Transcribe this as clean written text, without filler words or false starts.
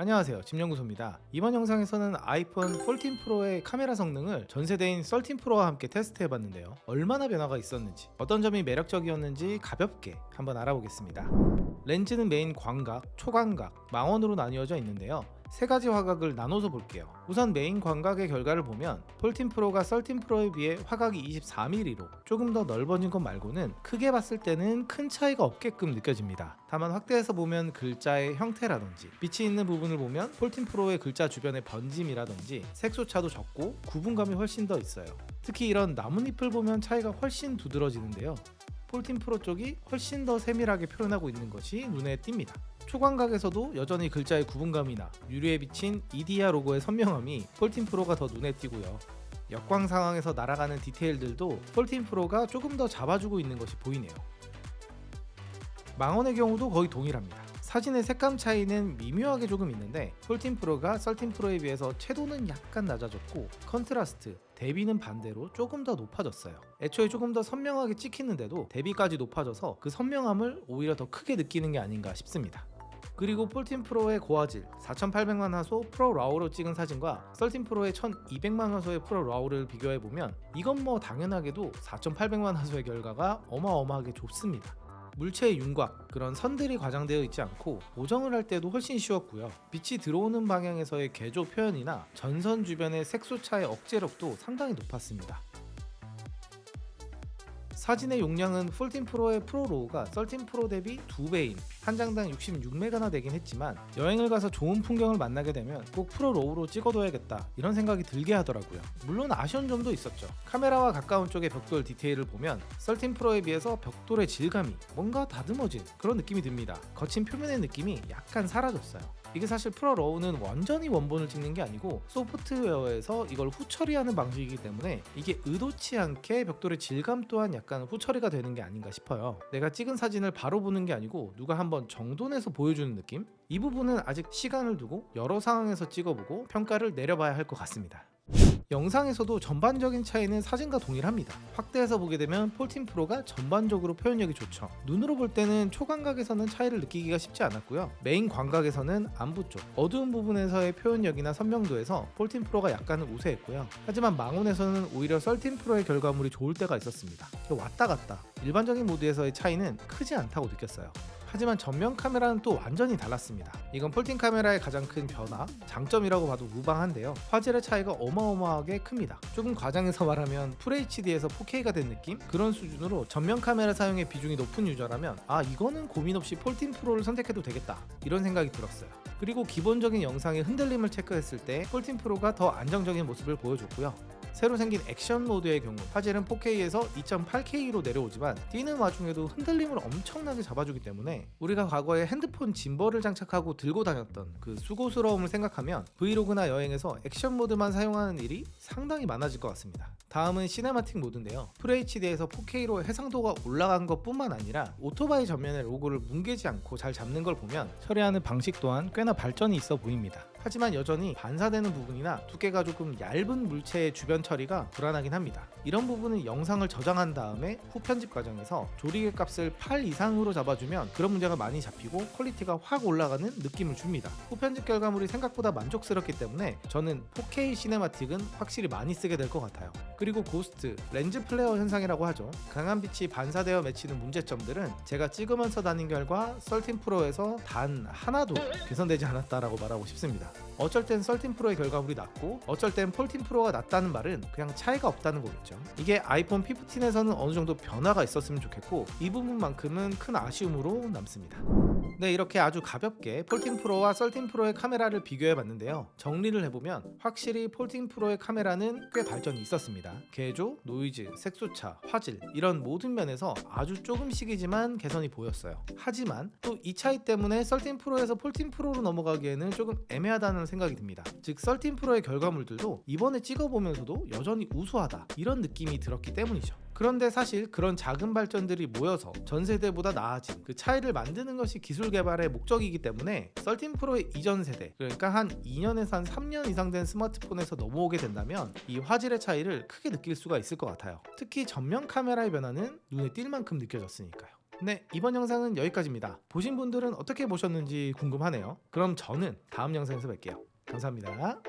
안녕하세요, 짐연구소입니다. 이번 영상에서는 아이폰 14 프로의 카메라 성능을 전세대인 13 프로와 함께 테스트해봤는데요. 얼마나 변화가 있었는지, 어떤 점이 매력적이었는지 가볍게 한번 알아보겠습니다. 렌즈는 메인 광각, 초광각, 망원으로 나뉘어져 있는데요. 세 가지 화각을 나눠서 볼게요. 우선 메인 광각의 결과를 보면 14 프로가 13 프로에 비해 화각이 24mm로 조금 더 넓어진 것 말고는 크게 봤을 때는 큰 차이가 없게끔 느껴집니다. 다만 확대해서 보면 글자의 형태라든지 빛이 있는 부분을 보면 14 프로의 글자 주변의 번짐이라든지 색소차도 적고 구분감이 훨씬 더 있어요. 특히 이런 나뭇잎을 보면 차이가 훨씬 두드러지는데요. 14 프로 쪽이 훨씬 더 세밀하게 표현하고 있는 것이 눈에 띕니다. 초광각에서도 여전히 글자의 구분감이나 유리에 비친 EDR 로고의 선명함이 14 프로가 더 눈에 띄고요. 역광 상황에서 날아가는 디테일들도 14 프로가 조금 더 잡아주고 있는 것이 보이네요. 망원의 경우도 거의 동일합니다. 사진의 색감 차이는 미묘하게 조금 있는데 14 프로가 13 프로에 비해서 채도는 약간 낮아졌고 컨트라스트, 대비는 반대로 조금 더 높아졌어요. 애초에 조금 더 선명하게 찍히는데도 대비까지 높아져서 그 선명함을 오히려 더 크게 느끼는 게 아닌가 싶습니다. 그리고 14 프로의 고화질 4800만 화소 프로 라우로 찍은 사진과 13 프로의 1200만 화소의 프로 라우를 비교해보면 이건 뭐 당연하게도 4800만 화소의 결과가 어마어마하게 좁습니다. 물체의 윤곽, 그런 선들이 과장되어 있지 않고 보정을 할 때도 훨씬 쉬웠고요. 빛이 들어오는 방향에서의 개조 표현이나 전선 주변의 색소차의 억제력도 상당히 높았습니다. 사진의 용량은 14 프로의 프로 로우가 13 프로 대비 2배인 한 장당 66메가나 되긴 했지만 여행을 가서 좋은 풍경을 만나게 되면 꼭 프로 로우로 찍어둬야겠다 이런 생각이 들게 하더라고요. 물론 아쉬운 점도 있었죠. 카메라와 가까운 쪽의 벽돌 디테일을 보면 13 프로에 비해서 벽돌의 질감이 뭔가 다듬어진 그런 느낌이 듭니다. 거친 표면의 느낌이 약간 사라졌어요. 이게 사실 프로 로우는 완전히 원본을 찍는 게 아니고 소프트웨어에서 이걸 후처리하는 방식이기 때문에 이게 의도치 않게 벽돌의 질감 또한 약간 후처리가 되는 게 아닌가 싶어요. 내가 찍은 사진을 바로 보는 게 아니고 누가 한번 정돈해서 보여주는 느낌? 이 부분은 아직 시간을 두고 여러 상황에서 찍어보고 평가를 내려봐야 할 것 같습니다. 영상에서도 전반적인 차이는 사진과 동일합니다. 확대해서 보게 되면 14 프로가 전반적으로 표현력이 좋죠. 눈으로 볼 때는 초광각에서는 차이를 느끼기가 쉽지 않았고요. 메인 광각에서는 안부 쪽, 어두운 부분에서의 표현력이나 선명도에서 14 프로가 약간은 우세했고요. 하지만 망원에서는 오히려 13 프로의 결과물이 좋을 때가 있었습니다. 왔다 갔다 일반적인 모드에서의 차이는 크지 않다고 느꼈어요. 하지만 전면 카메라는 또 완전히 달랐습니다. 이건 14 카메라의 가장 큰 변화, 장점이라고 봐도 무방한데요. 화질의 차이가 어마어마하게 큽니다. 조금 과장해서 말하면 FHD에서 4K가 된 느낌? 그런 수준으로 전면 카메라 사용의 비중이 높은 유저라면 이거는 고민 없이 14 프로를 선택해도 되겠다 이런 생각이 들었어요. 그리고 기본적인 영상의 흔들림을 체크했을 때 14 프로가 더 안정적인 모습을 보여줬고요. 새로 생긴 액션 모드의 경우 화질은 4K에서 2.8K로 내려오지만 뛰는 와중에도 흔들림을 엄청나게 잡아주기 때문에 우리가 과거에 핸드폰 짐벌을 장착하고 들고 다녔던 그 수고스러움을 생각하면 브이로그나 여행에서 액션 모드만 사용하는 일이 상당히 많아질 것 같습니다. 다음은 시네마틱 모드인데요. FHD에서 4K로 해상도가 올라간 것 뿐만 아니라 오토바이 전면에 로고를 뭉개지 않고 잘 잡는 걸 보면 처리하는 방식 또한 꽤나 발전이 있어 보입니다. 하지만 여전히 반사되는 부분이나 두께가 조금 얇은 물체의 주변 처리가 불안하긴 합니다. 이런 부분은 영상을 저장한 다음에 후편집 과정에서 조리개 값을 8 이상으로 잡아주면 그런 문제가 많이 잡히고 퀄리티가 확 올라가는 느낌을 줍니다. 후편집 결과물이 생각보다 만족스럽기 때문에 저는 4K 시네마틱은 확실히 많이 쓰게 될 것 같아요. 그리고 고스트, 렌즈 플레어 현상이라고 하죠. 강한 빛이 반사되어 맺히는 문제점들은 제가 찍으면서 다닌 결과 13 프로에서 단 하나도 개선되지 않았다라고 말하고 싶습니다. 어쩔 땐 13 프로의 결과물이 낮고 어쩔 땐 14 프로가 낮다는 말은 그냥 차이가 없다는 거겠죠. 이게 아이폰 15에서는 어느 정도 변화가 있었으면 좋겠고 이 부분만큼은 큰 아쉬움으로 남습니다. 네, 이렇게 아주 가볍게 14 프로와 13 프로의 카메라를 비교해 봤는데요. 정리를 해보면 확실히 14 프로의 카메라는 꽤 발전이 있었습니다. 개조, 노이즈, 색소차, 화질 이런 모든 면에서 아주 조금씩이지만 개선이 보였어요. 하지만 또 이 차이 때문에 13 프로에서 14 프로로 넘어가기에는 조금 애매하다는 생각이 듭니다. 즉 13 프로의 결과물들도 이번에 찍어보면서도 여전히 우수하다 이런 느낌이 들었기 때문이죠. 그런데 사실 그런 작은 발전들이 모여서 전 세대보다 나아진 그 차이를 만드는 것이 기술 개발의 목적이기 때문에 13 프로의 이전 세대, 그러니까 한 2년에서 한 3년 이상 된 스마트폰에서 넘어오게 된다면 이 화질의 차이를 크게 느낄 수가 있을 것 같아요. 특히 전면 카메라의 변화는 눈에 띌 만큼 느껴졌으니까요. 네, 이번 영상은 여기까지입니다. 보신 분들은 어떻게 보셨는지 궁금하네요. 그럼 저는 다음 영상에서 뵐게요. 감사합니다.